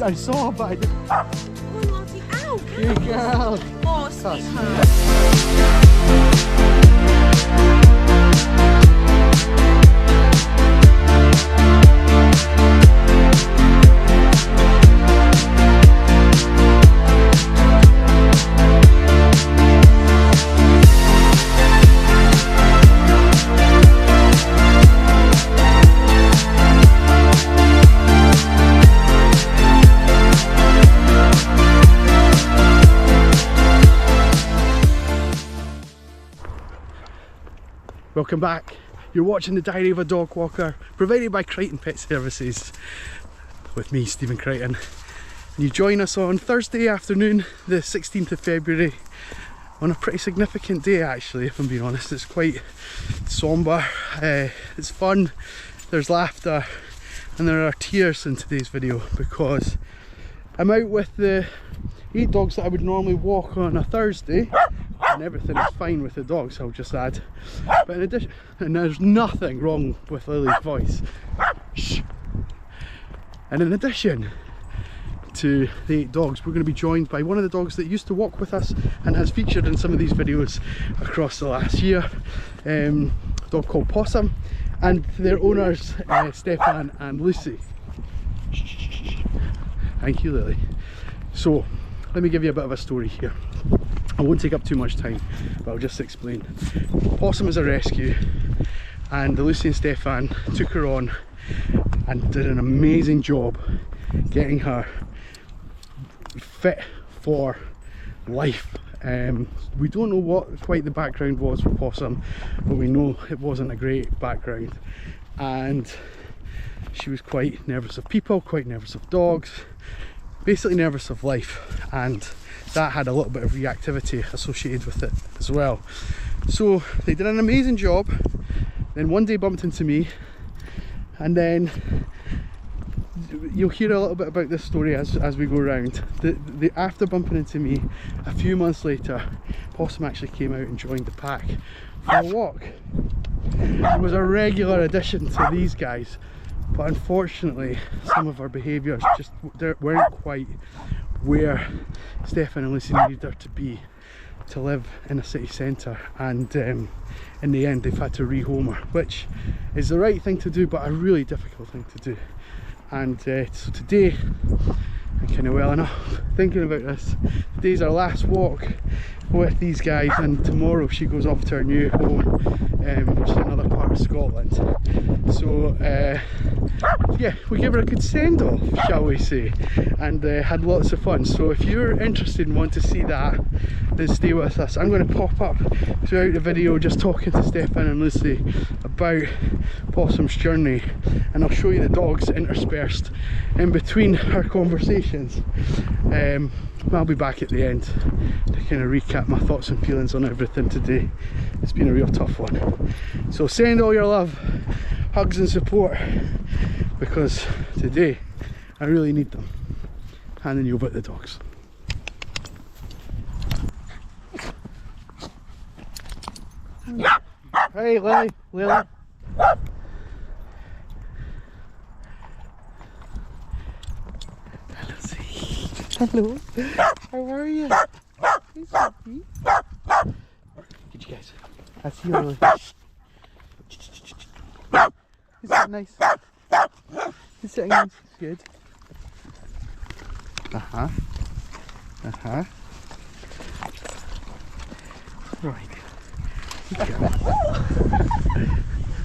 I saw, but I didn't. Oh, Lottie, ow! Good girl. Oh, sweetheart. Welcome back. You're watching the Diary of a Dog Walker, provided by Crichton Pet Services, with me, Stephen Crichton. And you join us on Thursday afternoon, the 16th of February, on a pretty significant day actually, if I'm being honest. It's quite sombre, it's fun, there's laughter, and there are tears in today's video because I'm out with the 8 dogs that I would normally walk on a Thursday. And everything is fine with the dogs, I'll just add. But in addition, and there's nothing wrong with Lily's voice. Shh. And in addition to the 8 dogs, we're going to be joined by one of the dogs that used to walk with us and has featured in some of these videos across the last year. A dog called Possum, and their owners Stefan and Lucy. Shh. Thank you, Lily. So let me give you a bit of a story here. I won't take up too much time, but I'll just explain. Possum is a rescue, and Lucy and Stefan took her on and did an amazing job getting her fit for life. We don't know what quite the background was for Possum, but we know it wasn't a great background, and she was quite nervous of people, quite nervous of dogs, basically nervous of life, and that had a little bit of reactivity associated with it as well. So they did an amazing job, then one day bumped into me, and then you'll hear a little bit about this story as we go around. After bumping into me, a few months later, Possum actually came out and joined the pack for a walk. It was a regular addition to these guys, but unfortunately some of our behaviours just weren't quite where Stefan and Lucy needed her to be to live in a city centre, and in the end they've had to rehome her, which is the right thing to do but a really difficult thing to do. And so today, I'm kind of well enough thinking about this, today's our last walk with these guys, and tomorrow she goes off to her new home, which is another part of Scotland. So yeah, we gave her a good send-off, shall we say, and had lots of fun. So if you're interested and want to see that, then stay with us. I'm going to pop up throughout the video just talking to Stefan and Lucy about Possum's journey, and I'll show you the dogs interspersed in between our conversations. I'll be back at the end to kind of recap my thoughts and feelings on everything today. It's been a real tough one. So send all your love, hugs and support, because today I really need them. Handing you over the dogs. Hey Lily, Lily. Hello, how are you? Hey, Sophie. Good, you guys. I see you, Lily. Is that nice? He's sitting nice. Good. Uh-huh. Uh-huh. Right.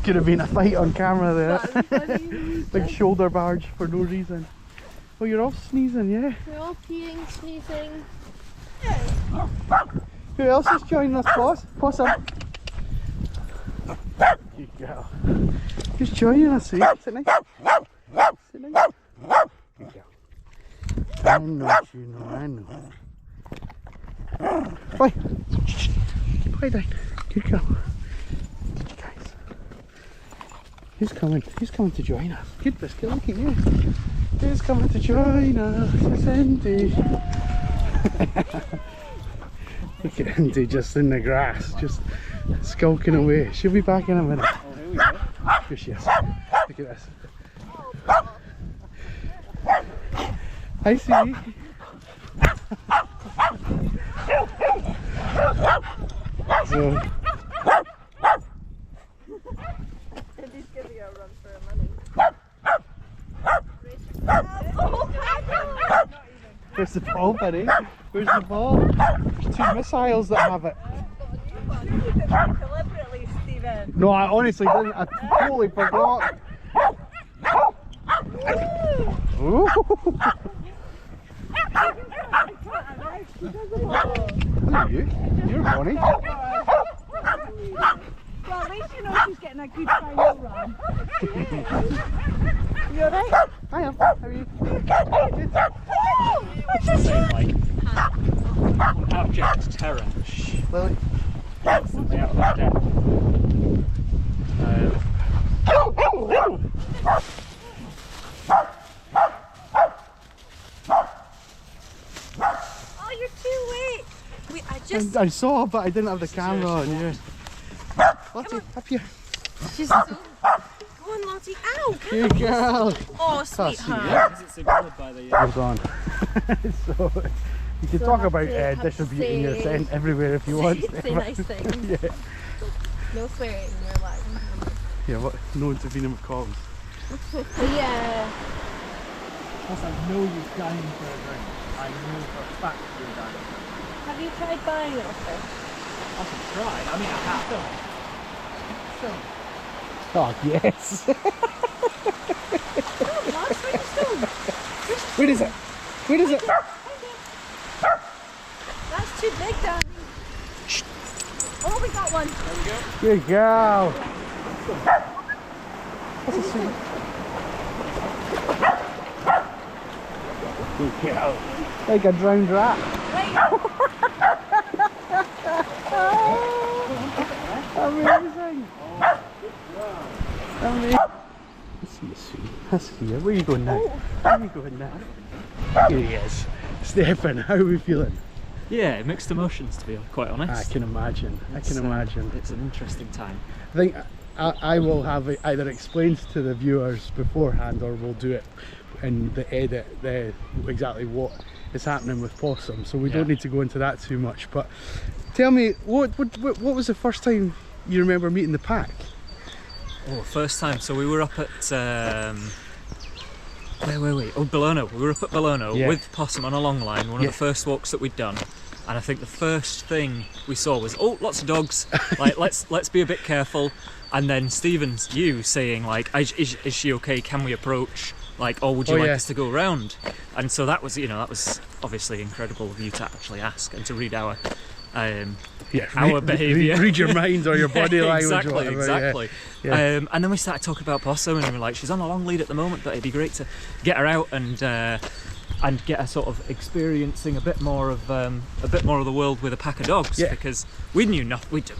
Could have been a fight on camera there. Big shoulder barge for no reason. Oh, you're all sneezing, yeah? We're all peeing, sneezing. Who else is joining us, Possum? Good girl. Who's joining us, see? Sit nice. Sit nice. Good girl. I know, Juno, I know. Bye. Bye, down. Good girl. Good, you guys. Who's coming? Who's coming to join us? Good Biscuit, look at you. Who's coming to join us? It's Indy. Look at Indy just in the grass, just skulking away. She'll be back in a minute. Oh, here we go. Here she is. Look at this. Hi, sweetie. So, He's giving you a run for a money. where's the ball, buddy? Where's the ball? There's 2 missiles that have it. You did that deliberately, Stephen. No, I honestly didn't. I totally forgot. Ooh. Who are you? You're Barney. Well, at least you know she's getting a good final run. You alright? I am. How are you? Like abject terror. Lily. Instantly out of my depth. Oh, you're too late. Wait, I just. I saw, but I didn't have the camera on. Yeah. Lottie, up here. She's so. Go on, Lottie. Ow! Here, girl. Oh, sweetheart. Is it supported by the Hold on. So, you can So talk have about to- have to distributing your say- scent everywhere if you want. Say nice things. Yeah. No swearing. You're alive. Yeah, what? No intervening with calls. Yeah. Plus, I know you're dying for a drink. I know for a fact you're dying. Have you tried buying it off her? I can try. I mean, I have done. Oh, yes. Where is it? Where is it? That's too big, darling. Oh, we got one. There we go. Good girl. That's a sweet. Good girl. Like a drowned rat. Amazing. Amazing. Let's see you soon. Let's see you. Where are you going now? Where are you going now? Here he is. Stefan, how are we feeling? Yeah, mixed emotions, to be quite honest. I can imagine. I can imagine. It's an interesting time. I think I will have it either explained to the viewers beforehand, or we'll do it in the edit, exactly what is happening with Possum. So we don't need to go into that too much. But tell me, what was the first time you remember meeting the pack? Oh, first time. So we were up at where were we? Oh, Bologna. We were up at Bologna with Possum on a long line. One of the first walks that we'd done. And I think the first thing we saw was, oh, lots of dogs. Like, let's be a bit careful. And then Stephen's you saying like, is she okay? Can we approach? Like, or would you like us to go around? And so that was, that was obviously incredible of you to actually ask and to read our behaviour. Read your mind or your body language. Exactly, or whatever, exactly. Yeah. And then we started talking about Possum, and we were like, she's on a long lead at the moment, but it'd be great to get her out and get her sort of experiencing a bit more of the world with a pack of dogs, because we didn't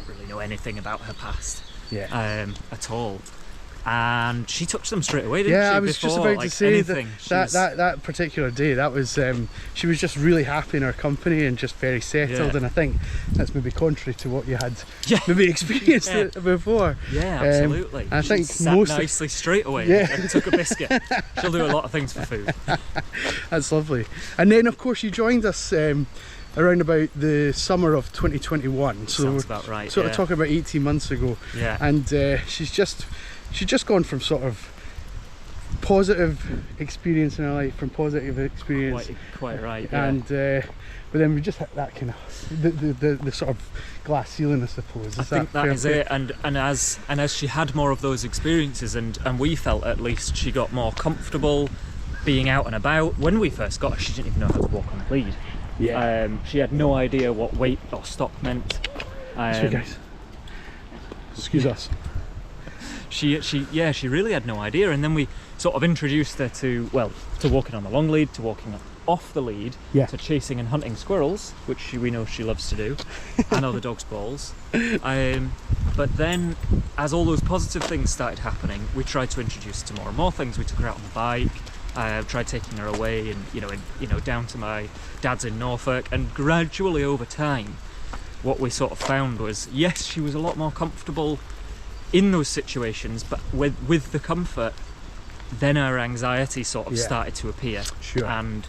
really know anything about her past at all. And she touched them straight away, didn't she? I was just about to say that particular day, that was she was just really happy in our company and just very settled, and I think that's maybe contrary to what you had maybe experienced before. Yeah, absolutely. I think sat nicely straight away and took a biscuit. She'll do a lot of things for food. That's lovely. And then of course you joined us around about the summer of 2021. So sounds about right. Sort of talking about 18 months ago. Yeah. And she's just gone from sort of positive experience in her life, from positive experience. Quite right. And but then we just hit that kind of the sort of glass ceiling, I suppose. I think that is it. And as she had more of those experiences, and we felt at least she got more comfortable being out and about. When we first got her, she didn't even know how to walk on the lead. Yeah. She had no idea what wait or stop meant. Sorry guys. Excuse us. She really had no idea, and then we sort of introduced her to walking on the long lead, to walking off the lead, to chasing and hunting squirrels, which we know she loves to do, and other dogs' balls. But then, as all those positive things started happening, we tried to introduce her to more and more things. We took her out on the bike. Tried taking her away, and down to my dad's in Norfolk, and gradually over time, what we sort of found was, yes, she was a lot more comfortable in those situations, but with the comfort, then our anxiety sort of started to appear. Sure. And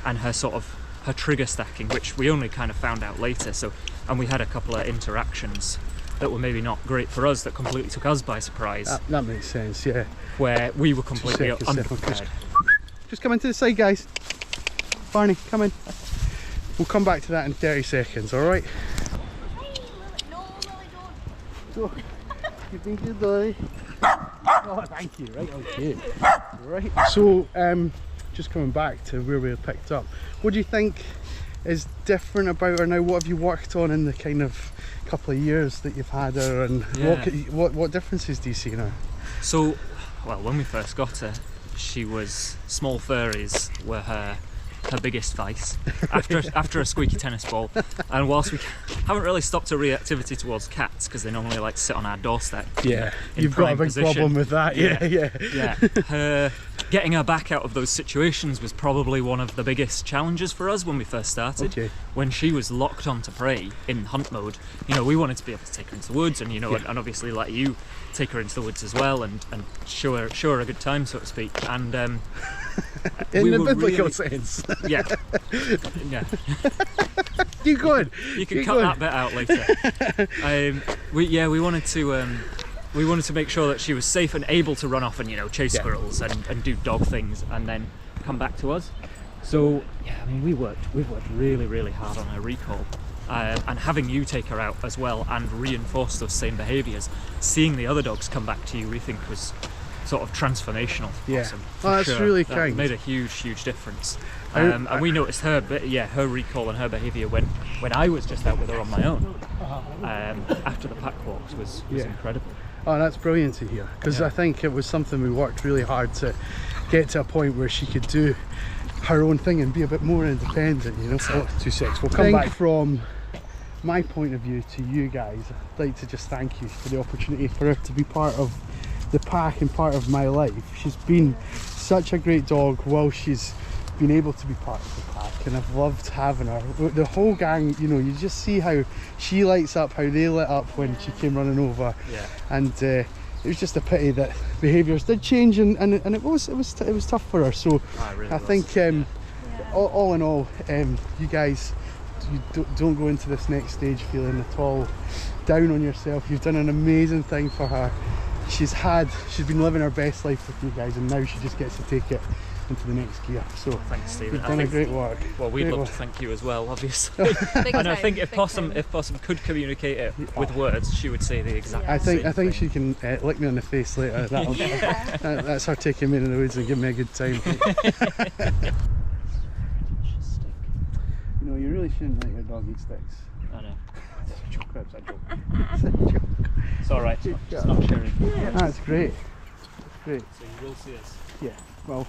and her trigger stacking, which we only kind of found out later. So, and we had a couple of interactions that were maybe not great for us, that completely took us by surprise. That makes sense, yeah. Where we were completely unprepared. Just come into the side, guys. Barney, come in. We'll come back to that in 30 seconds, alright? No, Lily, don't. You've been good, Lily. Oh, thank you. Right, okay. Right. So, just coming back to where we were picked up, what do you think is different about her now? What have you worked on in the kind of couple of years that you've had her, and what differences do you see now? So, well, when we first got her, she was small furries were her biggest vice after a squeaky tennis ball, and whilst we haven't really stopped her reactivity towards cats because they normally like to sit on our doorstep. Yeah, you've got a big problem with that. Yeah. Her getting her back out of those situations was probably one of the biggest challenges for us when we first started. Okay. When she was locked onto prey in hunt mode, you know, we wanted to be able to take her into the woods, and and obviously let you take her into the woods as well, and show her a good time, so to speak. And in the biblical sense. Yeah. Keep going. You can cut that bit out later. We wanted to make sure that she was safe and able to run off and chase squirrels and do dog things and then come back to us. So yeah, I mean, we've worked really, really hard on her recall. And having you take her out as well and reinforce those same behaviours, seeing the other dogs come back to you, we think was sort of transformational. Yeah, Possum, that's sure. really that kind. Made a huge difference. And we noticed her recall and her behaviour when I was just out with her on my own. After the pack walks was incredible. Oh, that's brilliant to hear, because I think it was something we worked really hard to get to a point where she could do her own thing and be a bit more independent, So, 2 seconds, we'll come back. From my point of view to you guys, I'd like to just thank you for the opportunity for her to be part of the pack and part of my life. She's been such a great dog while she's been able to be part of the pack, and I've loved having her. The whole gang, you just see how she lights up, how they lit up when she came running over. Yeah. And it was just a pity that behaviours did change, and it was tough for her. So I think all in all, you guys, you don't go into this next stage feeling at all down on yourself. You've done an amazing thing for her. She's been living her best life with you guys, and now she just gets to take it into the next gear. So thanks, Stephen. You've done a great work. Well, we'd love to thank you as well, obviously. And I think if Possum could communicate it with words, she would say the exact same I think she can lick me on the face later. That's her taking me in the woods and giving me a good time. You really shouldn't let your dog eat sticks. I know. It's a joke. It's a joke. It's alright, it's not sharing. That's great. Great. So you will see us. Yeah, well,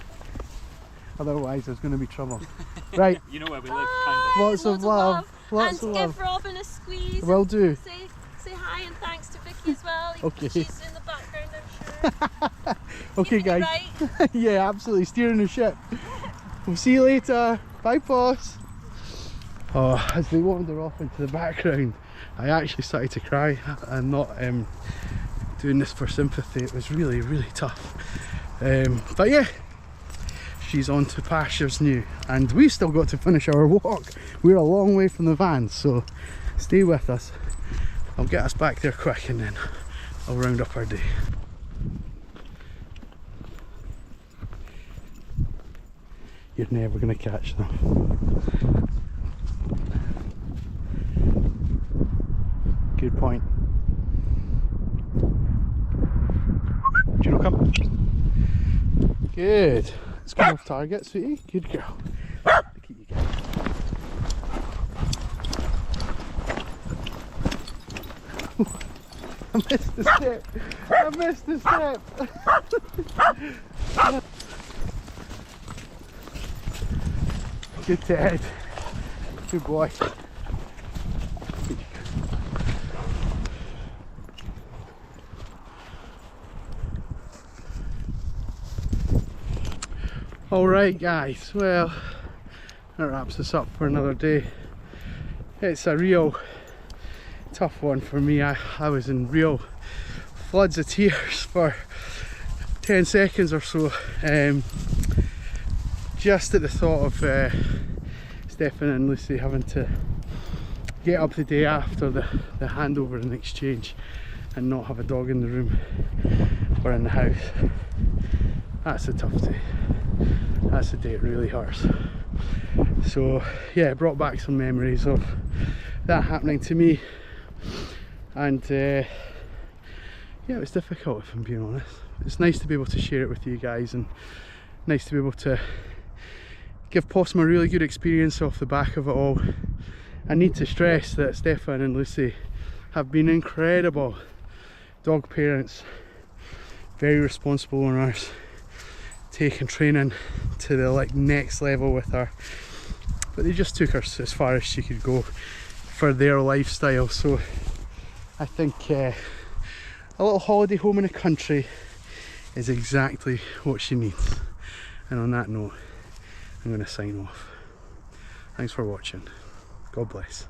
otherwise there's going to be trouble. Right. You know where we live, kind of. Lots of love. And give Robin a squeeze. Will do. Say hi and thanks to Vicky as well. Okay. She's in the background, I'm sure. Okay, guys. Right. Yeah, absolutely. Steering the ship. We'll see you later. Bye, Poss. Oh, as they wander off into the background, I actually started to cry. I'm not doing this for sympathy. It was really, really tough. But yeah, she's on to pastures new, and we've still got to finish our walk. We're a long way from the van, so stay with us. I'll get us back there quick, and then I'll round up our day. You're never going to catch them. Good point. Juno, come. Good. Let's come off target, sweetie. Good girl. Look at you guys. I missed the step. I missed the step. Good Ted. Good boy. Alright guys, well, that wraps us up for another day. It's a real tough one for me. I was in real floods of tears for 10 seconds or so. just at the thought of Stefan and Lucy having to get up the day after the handover and exchange and not have a dog in the room or in the house. That's a tough day. That's the day it really hurts. So yeah, it brought back some memories of that happening to me, and yeah, it was difficult, if I'm being honest. It's nice to be able to share it with you guys, and nice to be able to give Possum a really good experience off the back of it all. I need to stress that Stefan and Lucy have been incredible dog parents, very responsible owners, taking training to the next level with her, but they just took her as far as she could go for their lifestyle. So I think a little holiday home in the country is exactly what she needs. And on that note, I'm going to sign off. Thanks for watching. God bless.